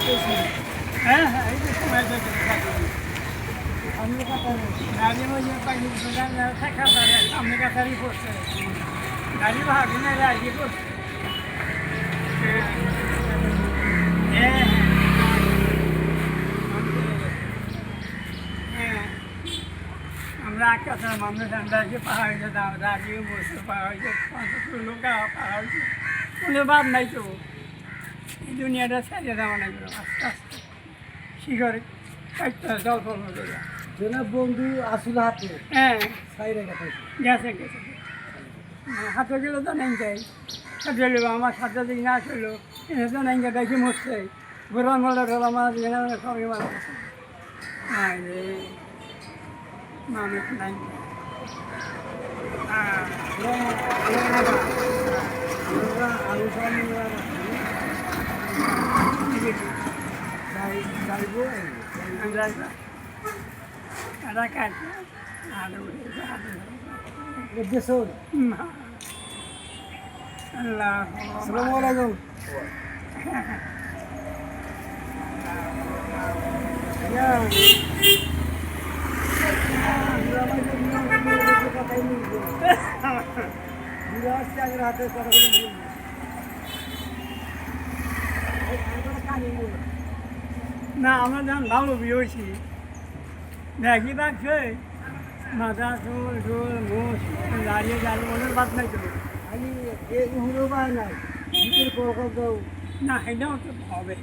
হ্যাঁ হ্যাঁ এই যে সময় গাড়ি মধ্যে পাইনি সামনে কাছারি পড়ছে গাড়ি ভাগ না রাজি করছে হ্যাঁ হ্যাঁ আমরা আকাশের মানুষ আমরা যে পাহাড় যেতাম রাজি বসে পাহাড় লোক পাহাড় কোনো বাদ নাই তো এই দুনিয়াটা ছেড়ে দেওয়া নাই আস্তে আস্তে শিখরে কাটতে জল ফল জনাব বন্ধু আসল হাতে হ্যাঁ সাইডে গেছে গেছে গেছে হাতে গেলে তো নেই যাই হাতে গেলে আমার সাথে দিক না আসলো এনে তো নেই গা দেখি মরছে গোরান মালা ঢোলা মাছ এখানে সবই মাছ নাই রে মানুষ নাই আলু যাইবো এটা কাটছে আলু দেশন আল্লাহ আসসালামু আলাইকুম হাতে না আমরা যখন ভালো বিয়ে হয়েছি দেখি থাকছে মাথা চুল চুল মুখ দাঁড়িয়ে জাল মনের বাদ নাই তো আমি হুড়ো পাই নাই ভিতরে প্রকল্প না এটাও তো হবে